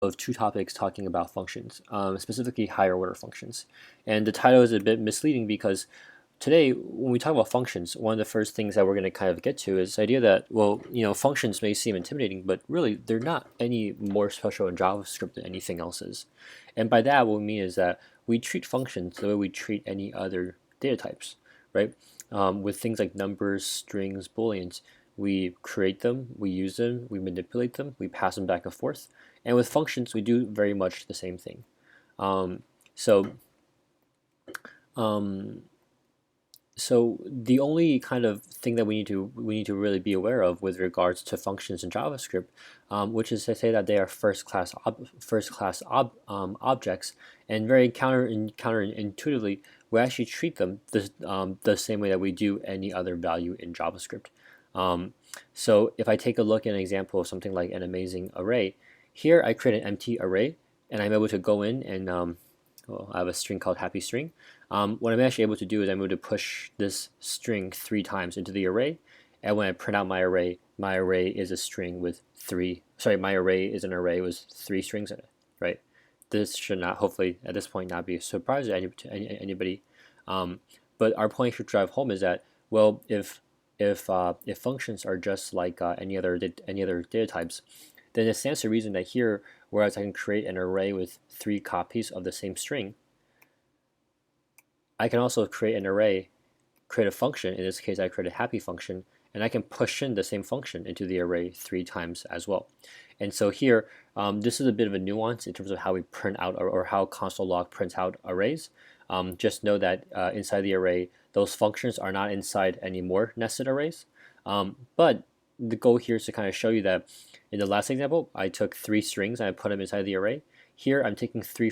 of two topics talking about functions, specifically higher order functions. And the title is a bit misleading because today, when we talk about functions, one of the first things that we're going to kind of get to is the idea that, well, functions may seem intimidating, but really they're not any more special in JavaScript than anything else is. And by that, what we mean is that we treat functions the way we treat any other data types, right? With things like numbers, strings, booleans, we create them, we use them, we manipulate them, we pass them back and forth. And with functions, we do very much the same thing. Um, so, um, so the only kind of thing that we need to really be aware of with regards to functions in JavaScript, which is to say that they are objects, and very counterintuitively, we actually treat them the same way that we do any other value in JavaScript. So if I take a look at an example of something like an amazing array, here I create an empty array, and I'm able to go in and well, I have a string called happy string. What I'm actually able to do is I'm able to push this string 3 times into the array, and when I print out my array is a string with my array is an array with 3 strings in it, right? This should not, hopefully, at this point, not be a surprise to anybody. But our point should drive home is that, well, if functions are just like any other data types, then it stands to reason that here, whereas I can create an array with 3 copies of the same string, I can also create a function. In this case, I create a happy function, and I can push in the same function into the array 3 times as well. And so here, this is a bit of a nuance in terms of how we print out or how console log prints out arrays. Just know that inside the array, those functions are not inside any more nested arrays. But the goal here is to kind of show you that in the last example, I took 3 strings and I put them inside the array. Here, I'm taking three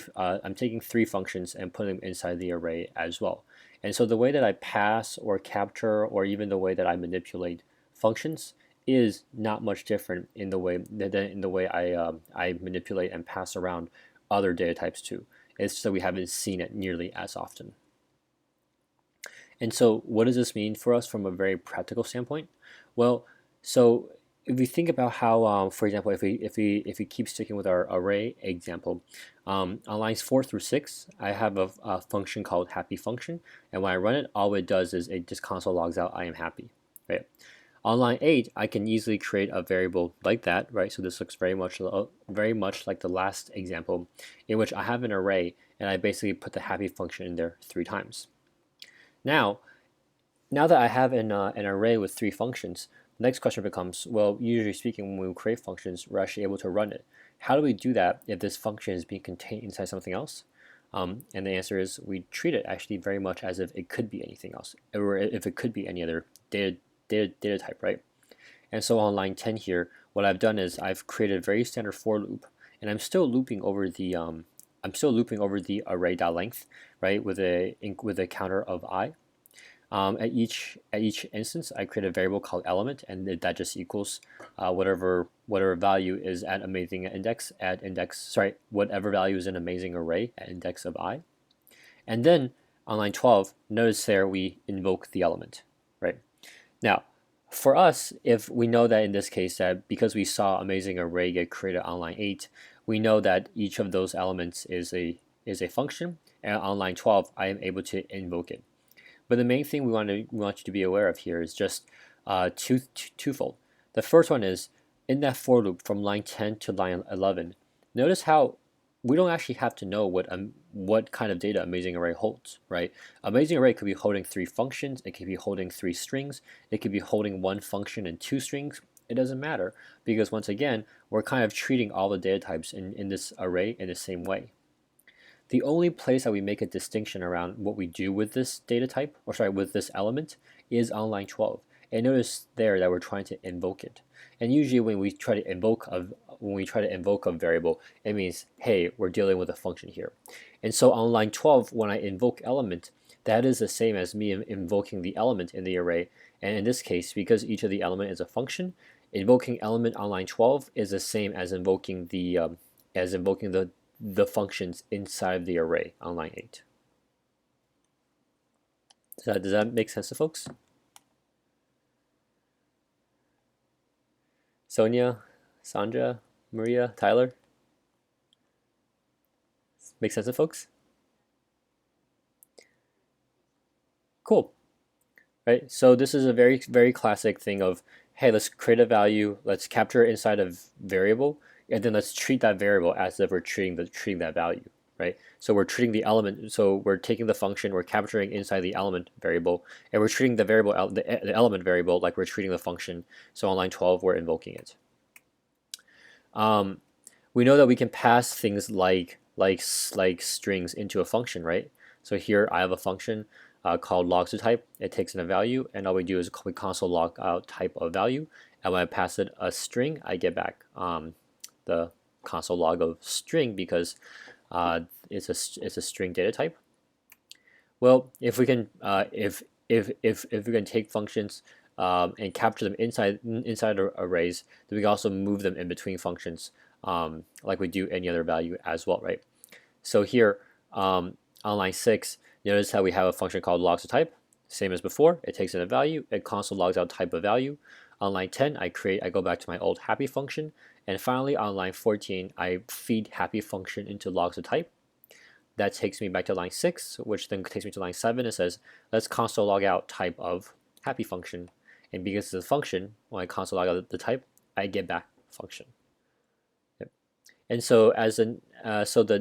functions and putting them inside the array as well. And so the way that I pass or capture, or even the way that I manipulate functions, is not much different in the way I manipulate and pass around other data types too. It's just that we haven't seen it nearly as often. And so what does this mean for us from a very practical standpoint? Well, so if we think about how, for example, if we keep sticking with our array example, on lines 4 through 6, I have a function called happy function, and when I run it, all it does is it just console logs out I am happy, right? On line 8, I can easily create a variable like that, right? So this looks very much like the last example, in which I have an array and I basically put the happy function in there 3 times. Now that I have an array with 3 functions, the next question becomes, well, usually speaking, when we create functions, we're actually able to run it. How do we do that if this function is being contained inside something else? And the answer is we treat it actually very much as if it could be anything else, or if it could be any other data type, right? And so on line 10 here, what I've done is I've created a very standard for loop, and I'm still looping over the array.length, right, with a counter of I. At each instance, I create a variable called element, and that just equals whatever value is at amazing index whatever value is an amazing array at index of I. And then on line 12, notice there we invoke the element, right? Now, for us, if we know that in this case that because we saw amazing array get created on line 8, we know that each of those elements is a function, and on line 12, I am able to invoke it. But the main thing we want you to be aware of here is just twofold. The first one is in that for loop from line 10 to line 11. Notice how we don't actually have to know what kind of data amazing array holds, right? Amazing array could be holding 3 functions, it could be holding 3 strings, it could be holding 1 function and 2 strings. It doesn't matter because once again, we're kind of treating all the data types in this array in the same way. The only place that we make a distinction around what we do with this data type, with this element, is on line 12. And notice there that we're trying to invoke it. And usually when we try to invoke a variable, it means, hey, we're dealing with a function here. And so on line 12, when I invoke element, that is the same as me invoking the element in the array. And in this case, because each of the element is a function, invoking element on line 12 is the same as invoking the functions inside the array on line 8. Does that make sense to folks? Sonia, Sandra, Maria, Tyler? Make sense to folks? Cool. Right? So this is a very classic thing of, hey, let's create a value, let's capture it inside a variable, and then let's treat that variable as if we're treating that value, right? So we're treating the element, so we're taking the function, we're capturing inside the element variable, and we're treating the variable, the element variable like we're treating the function. So on line 12, we're invoking it. We know that we can pass things like strings into a function, right? So here I have a function called log_to_type. It takes in a value, and all we do is we console log out type of value. And when I pass it a string, I get back the console log of string because it's a string data type. Well, if we can if we can take functions and capture them inside arrays, then we can also move them in between functions like we do any other value as well, right? So here on line 6, notice how we have a function called log_to_type. Same as before, it takes in a value, it console logs out type of value. On line 10, I go back to my old happy function, and finally on line 14, I feed happy function into log_to_type. That takes me back to line 6, which then takes me to line 7. It says, let's console log out type of happy function. And because it's a function, when I console log out the type, I get back function. Yep. And so as an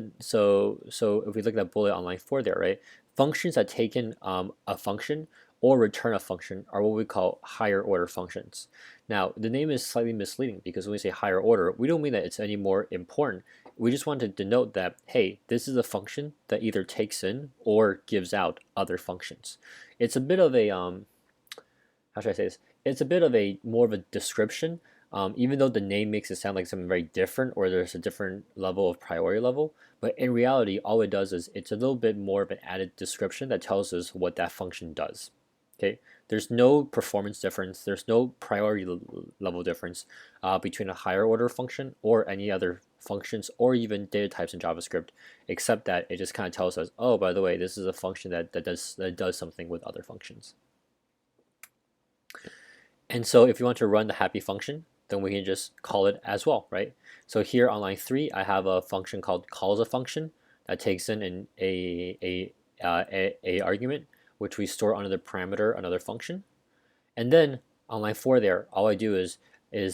so if we look at that bullet on line 4 there, right? Functions that take in a function or return a function are what we call higher order functions. Now, the name is slightly misleading because when we say higher order, we don't mean that it's any more important. We just want to denote that, hey, this is a function that either takes in or gives out other functions. It's a bit of a, how should I say this? It's a bit of a more of a description, even though the name makes it sound like something very different or there's a different level of priority level. But in reality, all it does is it's a little bit more of an added description that tells us what that function does. Okay, there's no performance difference, there's no priority level difference between a higher order function or any other functions or even data types in JavaScript, except that it just kind of tells us, oh, by the way, this is a function that does something with other functions. And so if you want to run the happy function, then we can just call it as well, right? So here on line 3, I have a function called calls a function that takes in a argument, which we store under the parameter another function. And then on line 4 there, all I do is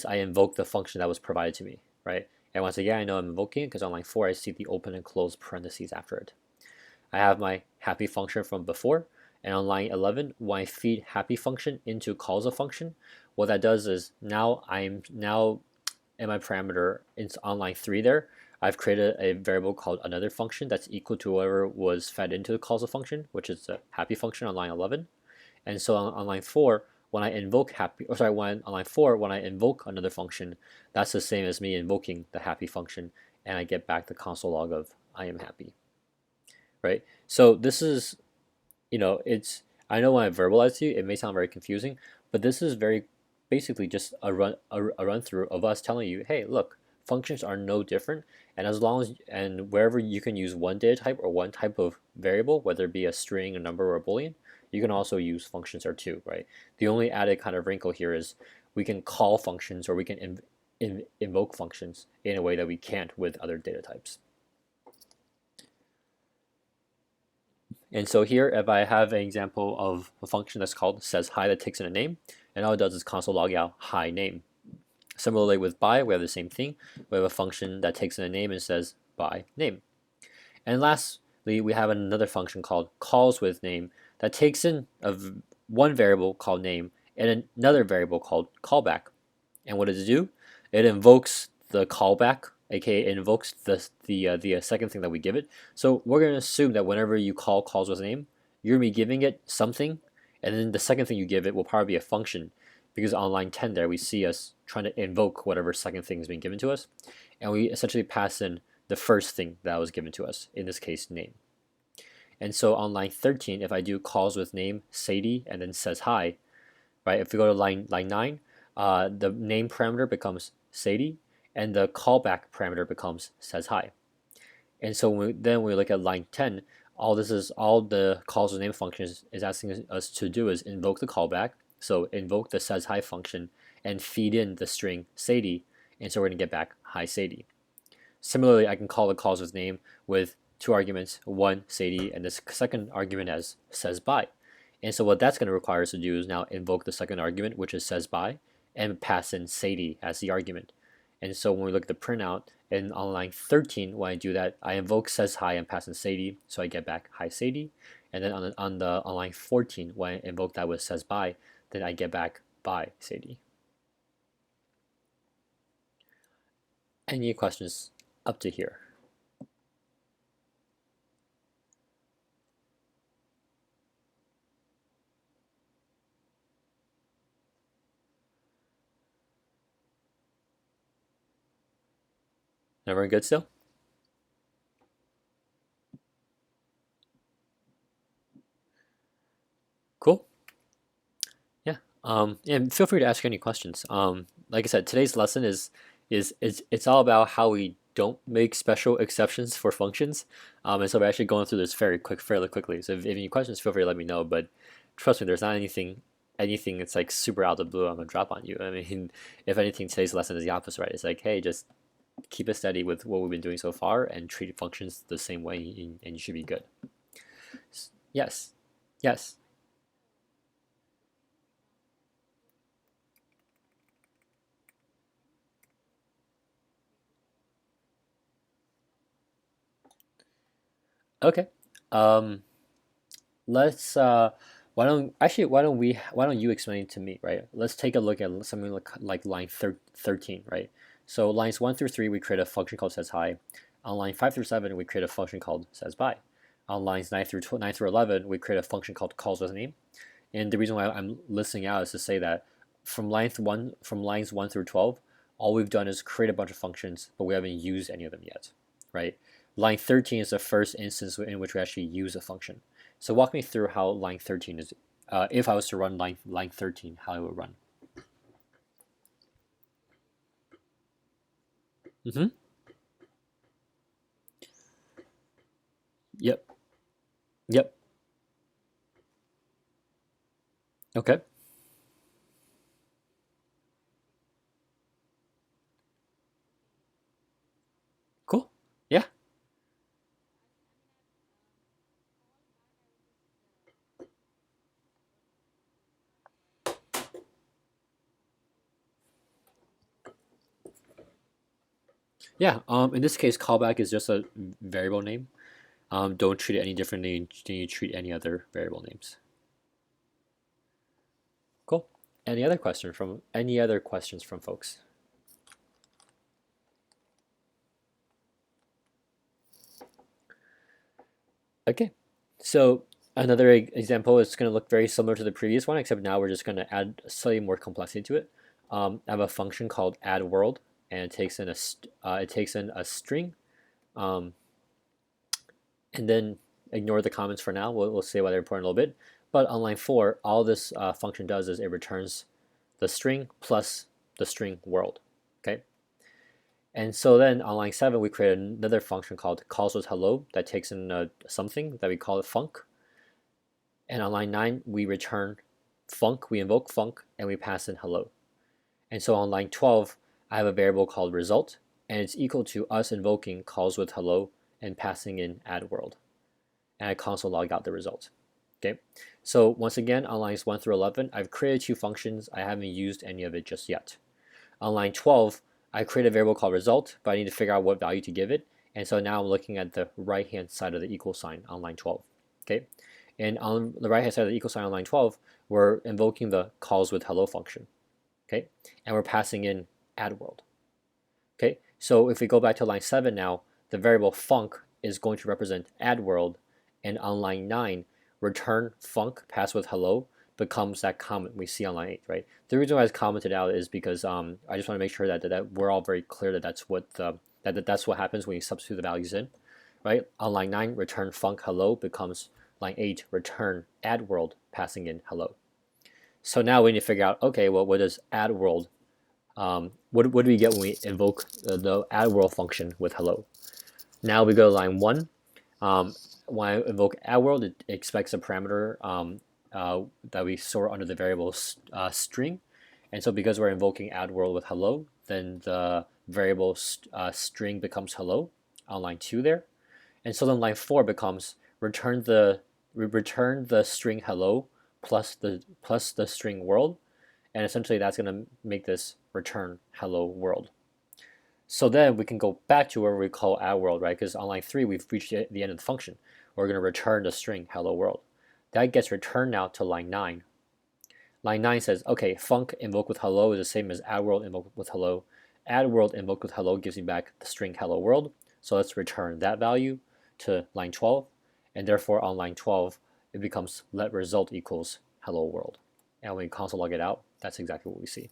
I invoke the function that was provided to me, right? And once again, I know I'm invoking it because on line 4 I see the open and close parentheses after it. I have my happy function from before, and on line 11, when I feed happy function into calls a function, what that does is now in my parameter, it's on line 3 there, I've created a variable called another function that's equal to whatever was fed into the calls a function, which is the happy function on line 11. And so on line 4, when I invoke on line 4, when I invoke another function, that's the same as me invoking the happy function, and I get back the console log of I am happy, right? So this is, I know when I verbalize to you, it may sound very confusing, but this is very basically just a run through of us telling you, hey, look, functions are no different, and as long as wherever you can use one data type or one type of variable, whether it be a string, a number, or a boolean, you can also use functions there too, right? The only added kind of wrinkle here is we can call functions or we can invoke functions in a way that we can't with other data types. And so here, if I have an example of a function that's called says hi that takes in a name, and all it does is console log out hi name. Similarly with by, we have the same thing. We have a function that takes in a name and says by name. And lastly, we have another function called calls with name that takes in one variable called name and another variable called callback. And what does it do? It invokes the callback, aka it invokes the second thing that we give it. So we're going to assume that whenever you call calls with name, you're going to be giving it something, and then the second thing you give it will probably be a function, because on line 10 there we see us trying to invoke whatever second thing is being given to us, and we essentially pass in the first thing that was given to us, in this case name. And so on line 13, if I do calls with name Sadie and then says hi, right? If we go to line 9, the name parameter becomes Sadie, and the callback parameter becomes says hi. And so when we look at line 10, all the calls with name functions is asking us to do is invoke the callback, so invoke the says hi function and feed in the string Sadie, and so we're going to get back hi Sadie. Similarly, I can call the calls with name with two arguments, one Sadie and the second argument as says bye. And so what that's going to require us to do is now invoke the second argument, which is says bye, and pass in Sadie as the argument. And so when we look at the printout, and on line 13, when I do that, I invoke says hi and pass in Sadie, so I get back hi Sadie. And then on line 14, when I invoke that with says bye, then I get back bye Sadie. Any questions up to here? Everyone good still? Cool. Yeah. And feel free to ask any questions. Like I said, today's lesson is it's all about how we don't make special exceptions for functions. And so we're actually going through this fairly quickly. So if you have any questions, feel free to let me know. But trust me, there's not anything that's like super out of the blue I'm gonna drop on you. I mean, if anything, today's lesson is the opposite, right? It's like, hey, just keep it steady with what we've been doing so far and treat functions the same way, and you should be good. Yes. Yes. Okay. Um, let's why don't you explain it to me, right? Let's take a look at something like line 13, right? So lines 1 through 3 we create a function called says hi. On line 5 through 7 we create a function called says bye. On lines 9 through 11 we create a function called calls with name. And the reason why I'm listing out is to say that from lines 1 through 12, all we've done is create a bunch of functions, but we haven't used any of them yet, right? Line 13 is the first instance in which we actually use a function. So walk me through how line 13 is, if I was to run line 13, how it would run. Mm-hmm. Yep. Yep. Okay. Cool. Yeah. Yeah. In this case, callback is just a variable name. Don't treat it any differently than you treat any other variable names. Cool. Any other questions from folks? Okay. So another example is going to look very similar to the previous one, except now we're just going to add slightly more complexity to it. I have a function called add world, and it takes in a string, um, and then ignore the comments for now. We'll say why they're important a little bit. But on line 4, all this function does is it returns the string plus the string world. Okay. And so then on line 7, we create another function called calls with hello that takes in something that we call it func. And on line 9, we return func, we invoke func, and we pass in hello. And so on line 12, I have a variable called result, and it's equal to us invoking calls with hello and passing in add world. And I console log out the result. Okay, so once again, on lines 1 through 11, I've created two functions. I haven't used any of it just yet. On line 12, I create a variable called result, but I need to figure out what value to give it. And so now I'm looking at the right-hand side of the equal sign on line 12. Okay, and on the right-hand side of the equal sign on line 12, we're invoking the calls with hello function. Okay, and we're passing in add world. Okay, so if we go back to line 7 now, the variable func is going to represent add world, and on line 9, return func pass with hello becomes that comment we see on line 8, right? The reason why it's commented out is because I just want to make sure that we're all very clear that that's what that's what happens when you substitute the values in, right? On line 9, return func hello becomes line 8, return add world passing in hello. So now we need to figure out, okay, well, what does add world, what do we get when we invoke the add world function with hello? Now we go to line 1. When I invoke add world, it expects a parameter that we store under the variable string. And so because we're invoking add world with hello, then the variable string becomes hello on line 2 there. And so then line 4 becomes return the string hello plus the string world, and essentially that's going to make this return hello world. So then we can go back to where we call add world, right? Because on line 3 we've reached the end of the function. We're going to return the string hello world. That gets returned now to line 9. Line 9 says, okay, func invoke with hello is the same as add world invoke with hello. Add world invoke with hello gives me back the string hello world. So let's return that value to line 12. And therefore on line 12, it becomes let result equals hello world. And when we console log it out, that's exactly what we see.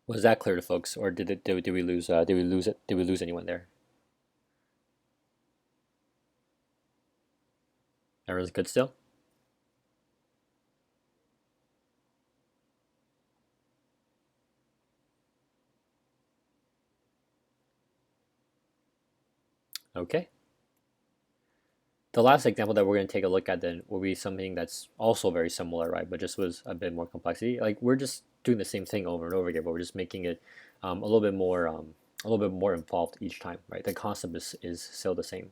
Was that clear to folks, or did we lose anyone there? Everyone's good still? Okay. The last example that we're going to take a look at then will be something that's also very similar, right? But just with a bit more complexity. Like we're just doing the same thing over and over again, but we're just making it a little bit more involved each time, right? The concept is still the same.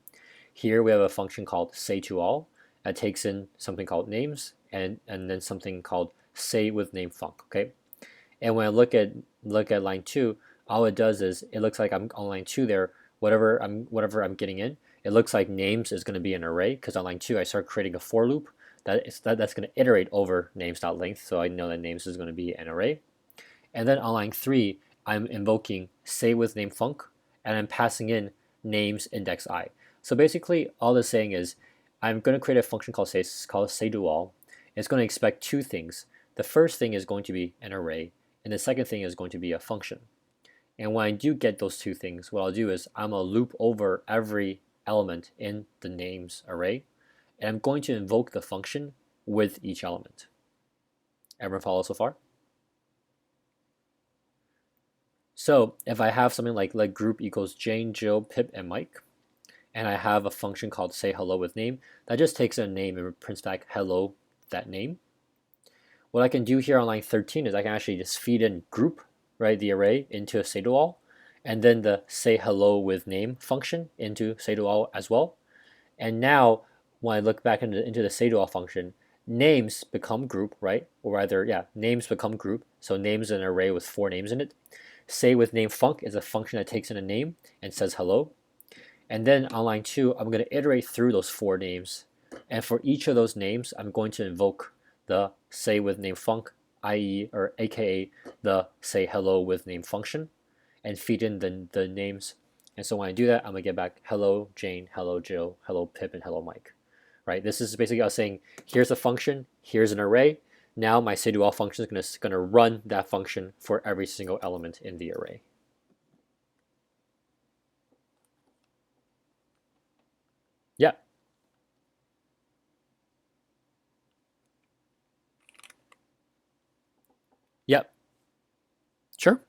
Here we have a function called say to all that takes in something called names and then something called say with name func. Okay, and when I look at line 2, all it does is it looks like I'm on line 2 there. Whatever I'm getting in, it looks like names is going to be an array because on line 2 I start creating a for loop that's going to iterate over names.length, so I know that names is going to be an array. And then on line 3 I'm invoking say with name func and I'm passing in names index I. So basically all it's saying is I'm going to create a function called say do all. It's going to expect two things. The first thing is going to be an array, and the second thing is going to be a function. And when I do get those two things, what I'll do is I'm going to loop over every element in the names array, and I'm going to invoke the function with each element. Everyone follow so far? So if I have something like let group equals Jane, Jill, Pip, and Mike, and I have a function called say hello with name, that just takes a name and prints back hello, that name. What I can do here on line 13 is I can actually just feed in group, right, the array into a say to all, and then the say hello with name function into say to all as well. And now when I look back into the say to all function, names become group, right? Or rather, yeah, names become group. So names is an array with 4 names in it. Say with name func is a function that takes in a name and says hello. And then on line 2, I'm going to iterate through those 4 names. And for each of those names, I'm going to invoke the say with name func, i.e. or aka the say hello with name function, and feed in the names. And so when I do that, I'm going to get back hello Jane, hello Jill, hello Pip, and hello Mike. Right? This is basically us saying, here's a function, here's an array. Now my say to all function is going to run that function for every single element in the array. Yeah. Yep. Sure.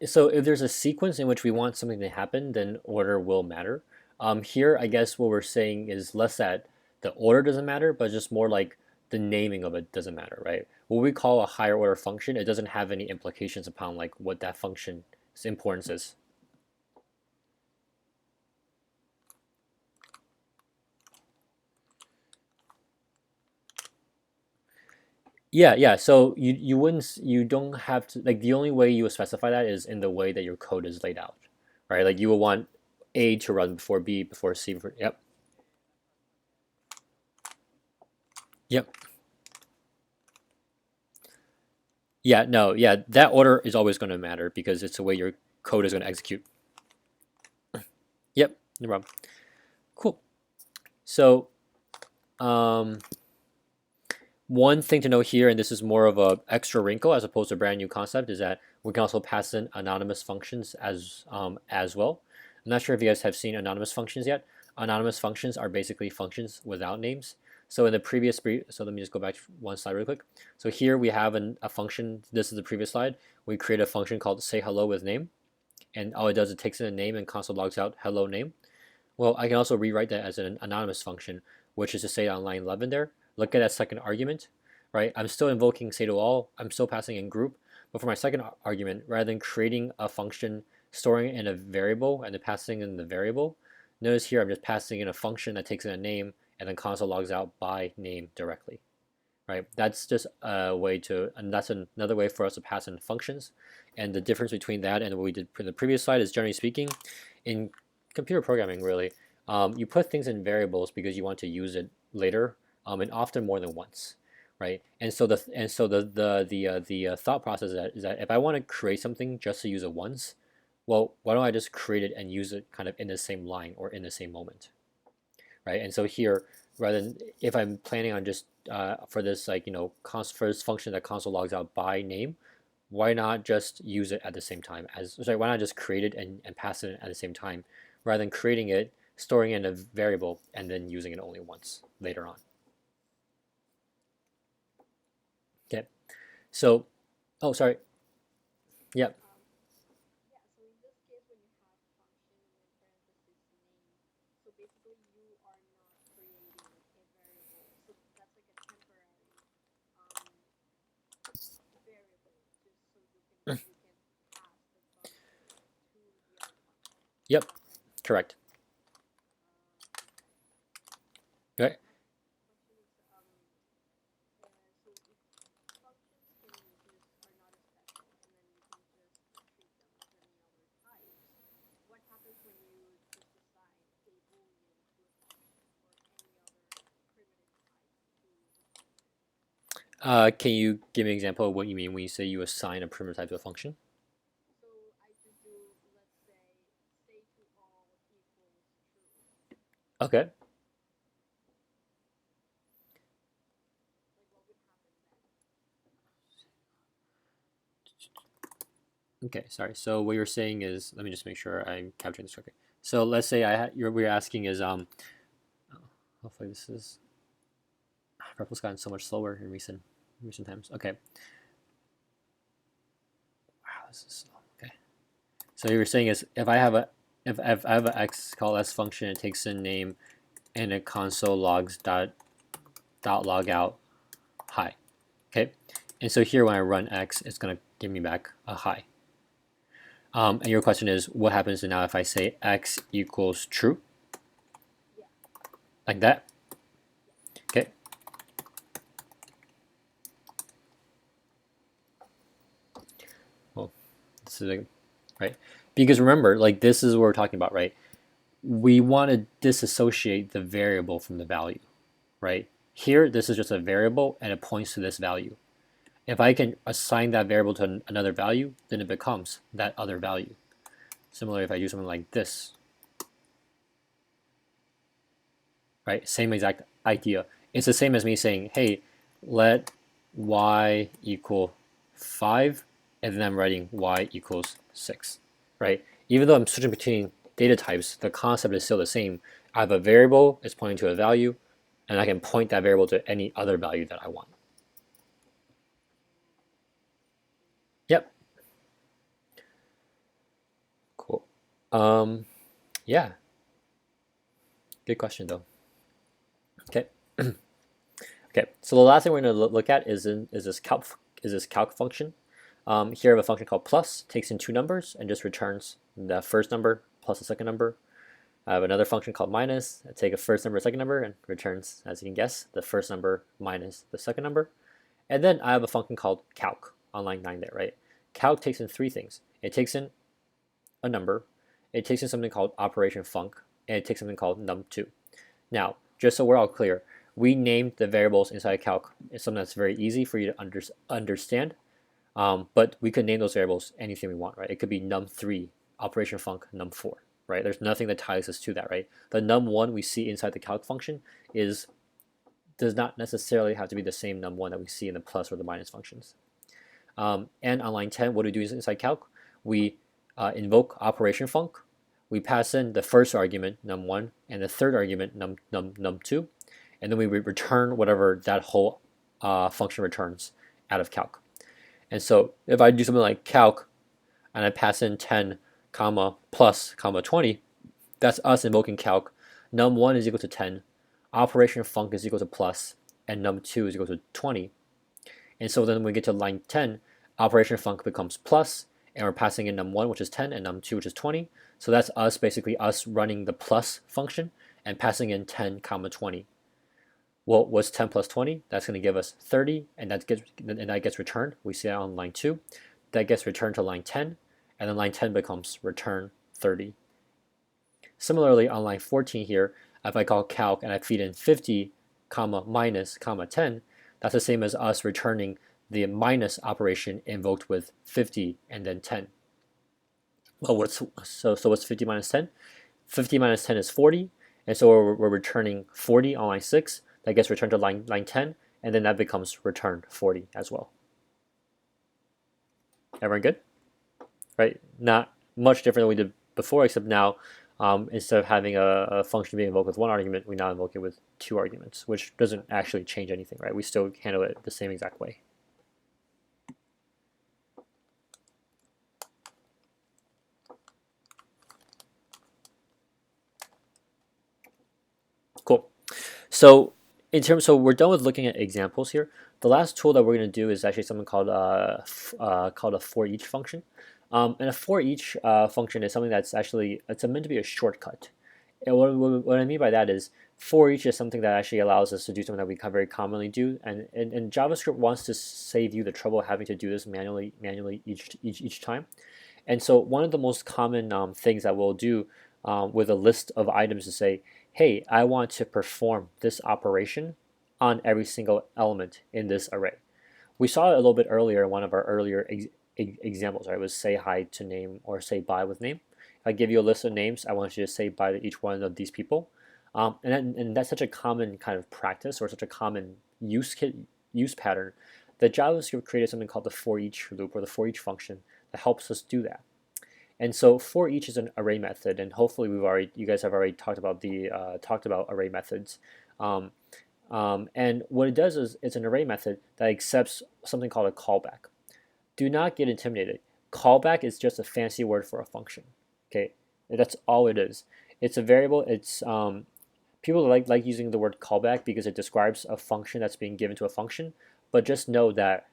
So if there's a sequence in which we want something to happen, then order will matter. Here, I guess what we're saying is less that the order doesn't matter, but just more like the naming of it doesn't matter, right? What we call a higher order function, it doesn't have any implications upon like what that function's importance is. Yeah. So you don't have to, like, the only way you would specify that is in the way that your code is laid out, right? Like you will want A to run before B, before C, before, yep. Yep. Yeah, no, yeah, that order is always going to matter because it's the way your code is going to execute. Yep, no problem. Cool. So, one thing to note here, and this is more of a extra wrinkle as opposed to a brand new concept, is that we can also pass in anonymous functions as well. I'm not sure if you guys have seen anonymous functions yet. Anonymous functions are basically functions without names. So in the previous, so let me just go back one slide real quick. So here we have a function. This is the previous slide. We create a function called say hello with name, and all it does is it takes in a name and console logs out hello name. Well, I can also rewrite that as an anonymous function, which is to say on line 11 there. Look at that second argument, right? I'm still invoking say to all. I'm still passing in group, but for my second argument, rather than creating a function, storing it in a variable, and then passing in the variable, notice here I'm just passing in a function that takes in a name and then console logs out by name directly, right? That's just a way to, and that's another way for us to pass in functions. And the difference between that and what we did in the previous slide is, generally speaking, in computer programming, really, you put things in variables because you want to use it later, and often more than once, right? And so the thought process is that if I want to create something just to use it once, well, why don't I just create it and use it kind of in the same line or in the same moment, right? And so here, rather than, if I'm planning on just for this, like, for this function that console logs out by name, why not just use it at the same time as, sorry, why not just create it and pass it at the same time, rather than creating it, storing it in a variable, and then using it only once later on. Okay, so, oh, sorry, yep. Yep, correct. Right. Can you give me an example of what you mean when you say you assign a primitive type to a function? Okay. Okay, sorry. So what you're saying is, let me just make sure I'm capturing this correctly. So let's say we're asking is oh, hopefully this is, Purple's gotten so much slower in recent times. Okay. Wow, this is slow. Okay. So you're saying is if I have an x call s function, it takes in name and it console logs dot log out hi. Okay. And so here when I run x, it's gonna give me back a hi. And your question is, what happens now if I say x equals true? Like that? Okay. Well, this is right? Because remember, like, this is what we're talking about, right? We want to disassociate the variable from the value, right? Here, this is just a variable and it points to this value. If I can assign that variable to another value, then it becomes that other value. Similarly, if I do something like this, right? Same exact idea. It's the same as me saying, hey, let y equal 5, and then I'm writing y equals 6, right? Even though I'm switching between data types, the concept is still the same. I have a variable, it's pointing to a value, and I can point that variable to any other value that I want. Yep. Cool. Yeah. Good question though. Okay. Okay. So the last thing we're going to look at is this calc function. Here I have a function called plus, takes in two numbers and just returns the first number plus the second number. I have another function called minus. I take a first number, second number, and returns, as you can guess, the first number minus the second number. And then I have a function called calc on line 9 there, right? Calc takes in three things. It takes in a number, it takes in something called operation func, and it takes something called num2. Now, just so we're all clear, we named the variables inside calc. It's something that's very easy for you to understand, but we could name those variables anything we want, right? It could be num3, operation func, num4, right? There's nothing that ties us to that, right? The num1 we see inside the calc function does not necessarily have to be the same num1 that we see in the plus or the minus functions. And on line 10, what do we do inside calc? We invoke operation func. We pass in the first argument, num1, and the third argument, num2. and then we return whatever that whole function returns out of calc. And so if I do something like calc and I pass in 10 comma plus comma 20, that's us invoking calc. Num1 is equal to 10, operation func is equal to plus, and num2 is equal to 20. And so then when we get to line 10, operation func becomes plus, and we're passing in num1, which is 10, and num2, which is 20. So that's us, basically us running the plus function and passing in 10 comma 20. Well, what's 10 plus 20? That's going to give us 30, and that gets returned. We see that on line 2. That gets returned to line 10, and then line 10 becomes return 30. Similarly, on line 14 here, if I call calc and I feed in 50, comma minus, comma 10, that's the same as us returning the minus operation invoked with 50 and then 10. Well, what's 50 minus 10? 50 minus 10 is 40, and so we're returning 40 on line 6. That gets returned to line 10, and then that becomes returned 40 as well. Everyone good? Right? Not much different than we did before, except now instead of having a function being invoked with one argument, we now invoke it with 2 arguments, which doesn't actually change anything, right? We still handle it the same exact way. Cool. So we're done with looking at examples here. The last tool that we're going to do is actually something called a for each function. And a for each function is something that's actually meant to be a shortcut. And what I mean by that is for each is something that actually allows us to do something that we very commonly do, and JavaScript wants to save you the trouble of having to do this manually each time. And so one of the most common things that we'll do with a list of items is say, hey, I want to perform this operation on every single element in this array. We saw it a little bit earlier in one of our earlier examples, right? It was say hi to name or say bye with name. If I give you a list of names, I want you to say bye to each one of these people. And that's such a common kind of practice, or such a common use pattern, that JavaScript created something called the for each loop, or the for each function, that helps us do that. And so for each is an array method, and hopefully you guys have already talked about array methods. And what it does is it's an array method that accepts something called a callback. Do not get intimidated. Callback is just a fancy word for a function. Okay, that's all it is. It's a variable. It's people like using the word callback because it describes a function that's being given to a function. But just know that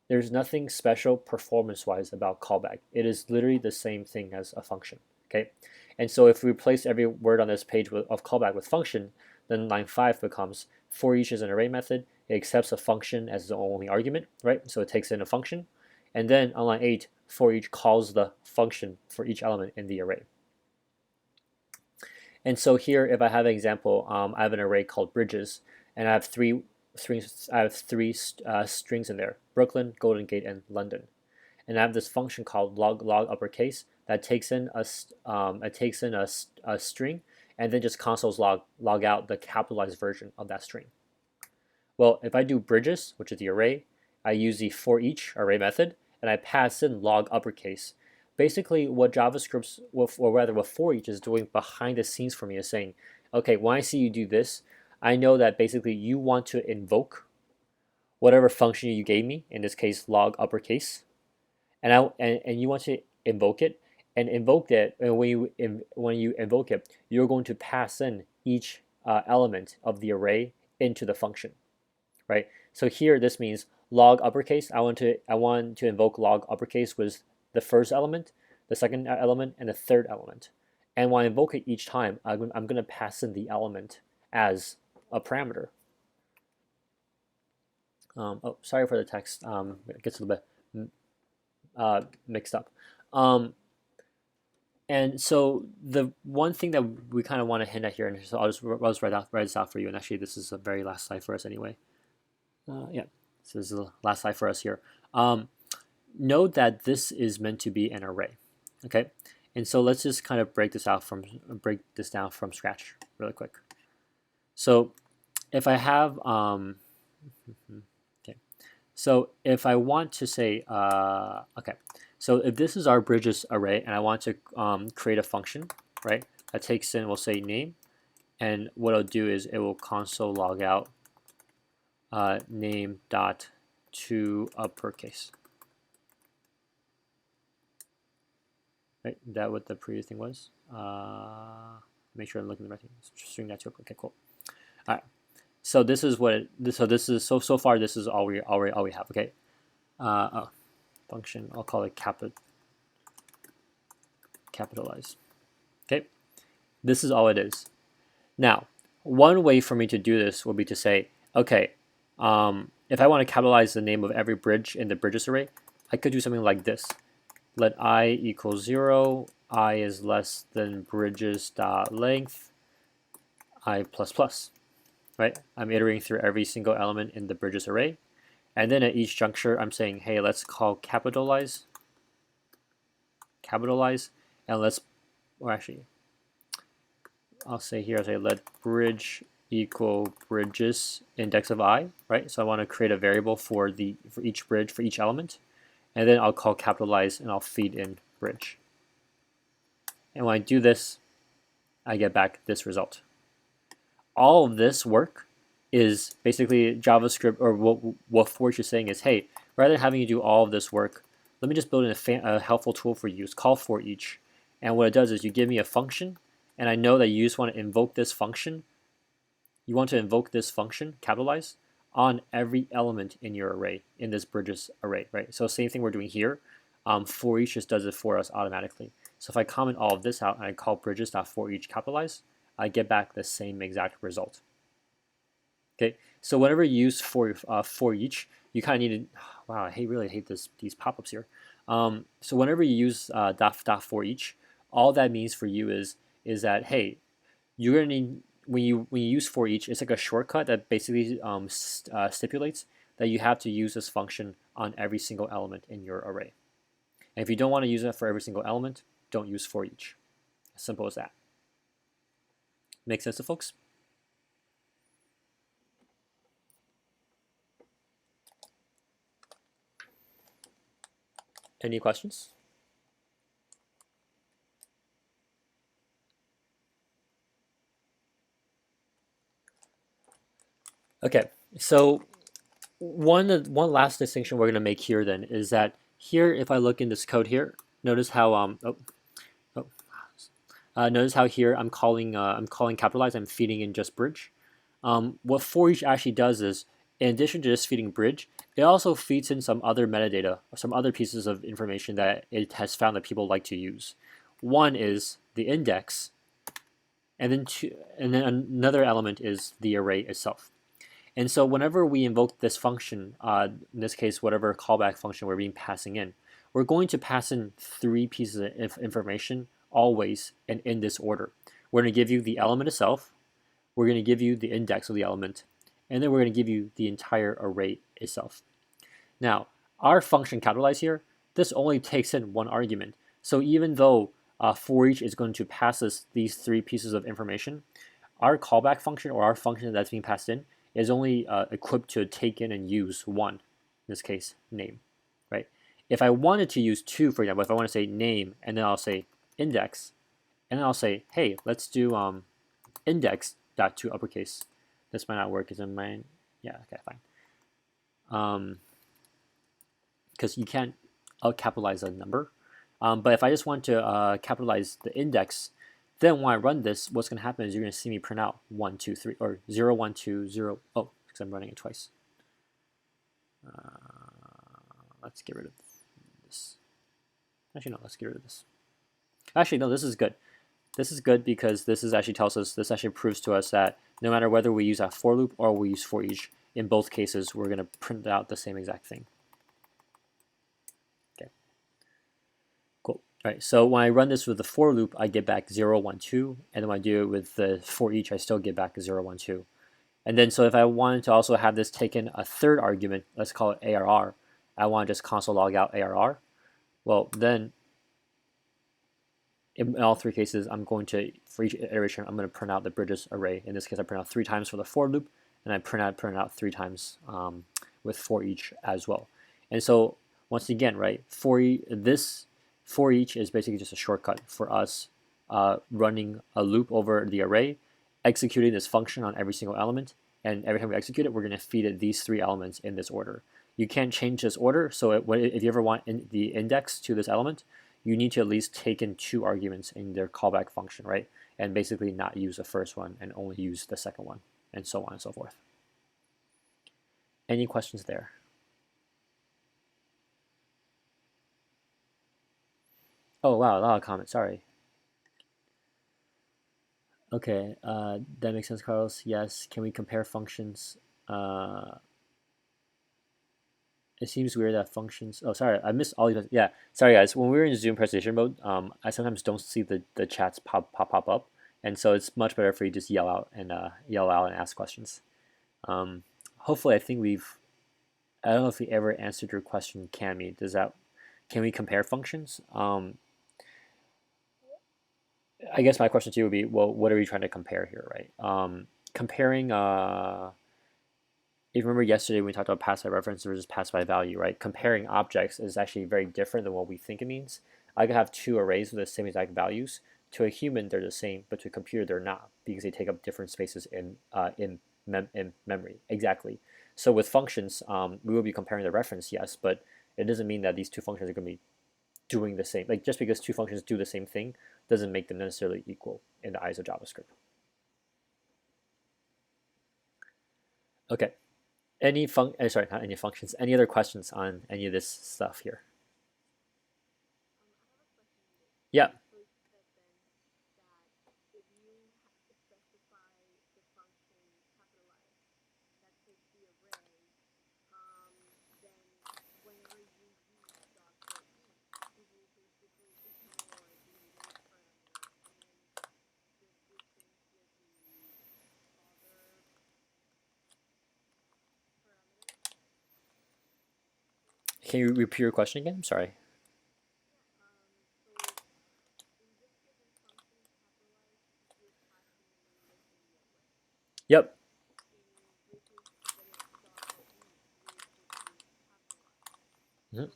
there's nothing special performance-wise about callback. It is literally the same thing as a function. Okay, and so if we replace every word on this page of callback with function, then line 5 becomes for each is an array method. It accepts a function as the only argument, right? So it takes in a function. And then on line 8, for each calls the function for each element in the array. And so here, if I have an example, I have an array called bridges, and I have three strings in there: Brooklyn, Golden Gate, and London. And I have this function called log uppercase that takes in a string, and then just consoles log out the capitalized version of that string. Well, if I do bridges, which is the array, I use the for each array method, and I pass in log uppercase. Basically, what JavaScript, or rather what for each is doing behind the scenes for me is saying, okay, when I see you do this, I know that basically you want to invoke whatever function you gave me, in this case log uppercase, and you want to invoke it, and invoke that. And when you invoke it, you're going to pass in each element of the array into the function, right? So here this means log uppercase. I want to invoke log uppercase with the first element, the second element, and the third element. And when I invoke it each time, I'm going to pass in the element as a parameter. Oh, sorry for the text. It gets a little bit mixed up. And so the one thing that we kind of want to hint at here, and so I'll just write this out for you. And actually, this is the very last slide for us anyway. Yeah, so this is the last slide for us here. Note that this is meant to be an array, okay? And so let's just kind of break this down from scratch really quick. So if I have okay, so if I want to say okay, so if this is our bridges array and I want to create a function, right, that takes in, we'll say name, and what it'll do is it will console log out name dot to uppercase. Right, is that what the previous thing was? Make sure I'm looking at the right thing. String that to uppercase. Okay, cool. All right. So this is what so far this is all we have. Okay. Function. I'll call it capitalize. Okay. This is all it is. Now, one way for me to do this will be to say, okay, if I want to capitalize the name of every bridge in the bridges array, I could do something like this. Let I equal 0, I is less than bridges dot length, I plus plus. Right? I'm iterating through every single element in the bridges array. And then at each juncture, I'm saying, hey, let's call capitalize, and let's, or actually, I'll say here, I'll say let bridge equal bridges index of I, right? So I want to create a variable for each bridge, for each element. And then I'll call capitalize and I'll feed in bridge. And when I do this, I get back this result. All of this work is basically JavaScript, or what for each is saying is, hey, rather than having you do all of this work, let me just build in a helpful tool for you. It's called for each. And what it does is you give me a function, and I know that you just want to invoke this function. You want to invoke this function, capitalize, on every element in your array, in this bridges array, right? So same thing we're doing here. For each just does it for us automatically. So if I comment all of this out and I call bridges.forEach capitalize, I get back the same exact result. Okay, so whenever you use for each, you kind of need to. Wow, I really hate these pop-ups here. So whenever you use dot for each, all that means for you is that, hey, you're gonna need, when you use for each, it's like a shortcut that basically stipulates that you have to use this function on every single element in your array. And if you don't want to use it for every single element, don't use for each. As simple as that. Make sense to folks? Any questions? Okay, so one last distinction we're going to make here then is that here, if I look in this code here, notice how notice how here I'm calling capitalize. I'm feeding in just bridge. What for each actually does is, in addition to just feeding bridge, it also feeds in some other metadata, or some other pieces of information that it has found that people like to use. One is the index, and then another element is the array itself. And so whenever we invoke this function, in this case, whatever callback function we're being passing in, we're going to pass in 3 pieces of information always and in this order. We're going to give you the element itself, we're going to give you the index of the element, and then we're going to give you the entire array itself. Now, our function capitalize here, this only takes in 1 argument. So even though for each is going to pass us these 3 pieces of information, our callback function, or our function that's being passed in, is only equipped to take in and use 1, in this case, name, right? If I wanted to use 2, for example, if I want to say name, and then I'll say index, and then I'll say, hey, let's do index.to uppercase. This might not work, is in mine. Yeah, okay, fine. Because you can't capitalize a number. But if I just want to capitalize the index, then when I run this, what's going to happen is you're going to see me print out 1, 2, 3, or 0, 1, 2, 0. Oh, because I'm running it twice. Let's get rid of this. Actually, no, let's get rid of this. Actually, no, this is good. This is good because this actually tells us, this actually proves to us that no matter whether we use a for loop or we use for each, in both cases, we're going to print out the same exact thing. Okay. Cool. All right, so when I run this with the for loop, I get back 0, 1, 2, and then when I do it with the for each, I still get back 0, 1, 2. And then so if I wanted to also have this taken a third argument, let's call it ARR, I want to just console log out ARR. Well, then in all 3 cases, I'm going to, for each iteration, I'm going to print out the bridges array. In this case, I print out 3 times for the for loop, and I print out 3 times with for each as well. And so once again, right, for each is basically just a shortcut for us running a loop over the array executing this function on every single element, and every time we execute it, we're going to feed it these three elements in this order. You can't change this order, so if you ever want the index to this element, you need to at least take in two arguments in their callback function, right? And basically not use the first one and only use the second one, and so on and so forth. Any questions there? Oh wow, a lot of comments, sorry. Okay, that makes sense, Carlos. Yes, can we compare functions? Uh, it seems weird that functions. Oh, sorry, I missed all these. Yeah, sorry guys. When we were in Zoom presentation mode, I sometimes don't see the chats pop up, and so it's much better for you to just yell out and ask questions. Hopefully, I think we've. I don't know if we ever answered your question, Cami. Can we compare functions? I guess my question to you would be, well, what are we trying to compare here, right? Comparing if you remember yesterday when we talked about pass by reference versus pass by value, right? Comparing objects is actually very different than what we think it means. I could have two arrays with the same exact values. To a human, they're the same, but to a computer, they're not because they take up different spaces in memory. Exactly. So with functions, we will be comparing the reference, yes, but it doesn't mean that these two functions are going to be doing the same. Like just because two functions do the same thing doesn't make them necessarily equal in the eyes of JavaScript. Okay. Sorry, not any functions. Any other questions on any of this stuff here? Yeah. Can you repeat your question again? I'm sorry. Yep. Mhm.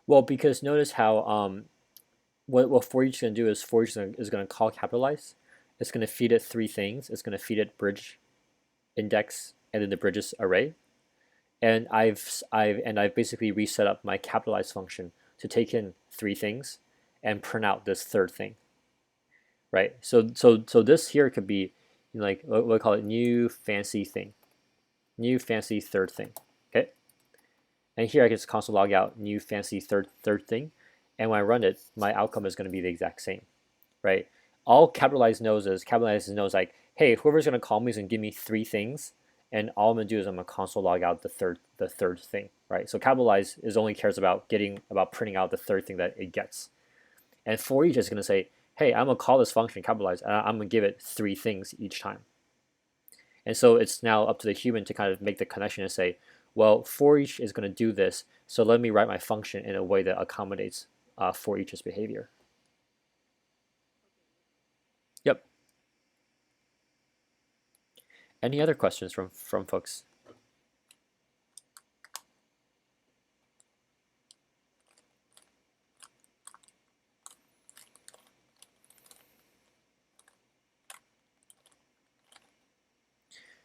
Well, because notice how what for each is going to do is for each is going to call capitalize. It's going to feed it three things. It's going to feed it bridge, index, and then the bridges array. And I've basically reset up my capitalize function to take in three things and print out this third thing, right? So this here could be like what we call it new fancy thing, new fancy third thing. Okay, and here I can just console log out new fancy third thing, and when I run it, my outcome is going to be the exact same, right? All capitalized knows like, hey, whoever's going to call me is going to give me three things, and all I'm going to do is I'm going to console log out the third thing, right? So capitalize is only cares about printing out the third thing that it gets, and for each is going to say, hey, I'm going to call this function capitalize, and I'm going to give it three things each time. And so it's now up to the human to kind of make the connection and say, well, for each is going to do this, so let me write my function in a way that accommodates for each's behavior. Yep. Any other questions from folks?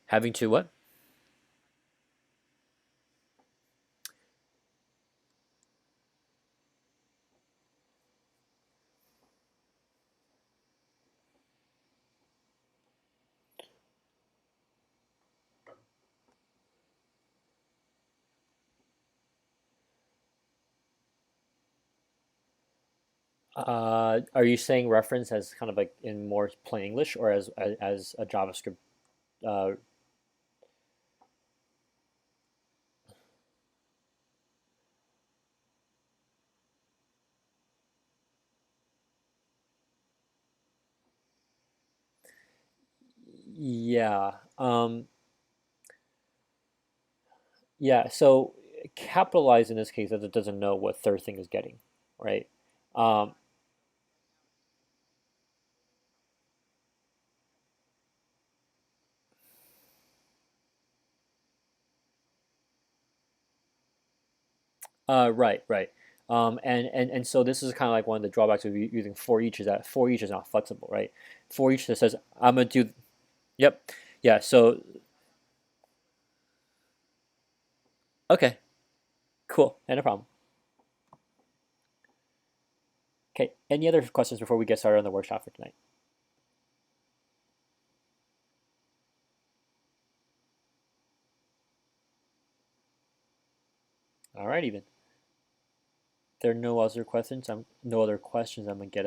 Having to what? Are you saying reference as kind of like in more plain English or as a JavaScript? Uh, yeah. Yeah. So capitalize in this case that it doesn't know what third thing is getting, right? Um, Right, right. And so this is kind of like one of the drawbacks of using for each is that for each is not flexible, right? For each that says I'm gonna do, yep, yeah. So okay, cool, not a problem. Okay, any other questions before we get started on the workshop for tonight? All right, even. If there are no other questions, I'm gonna get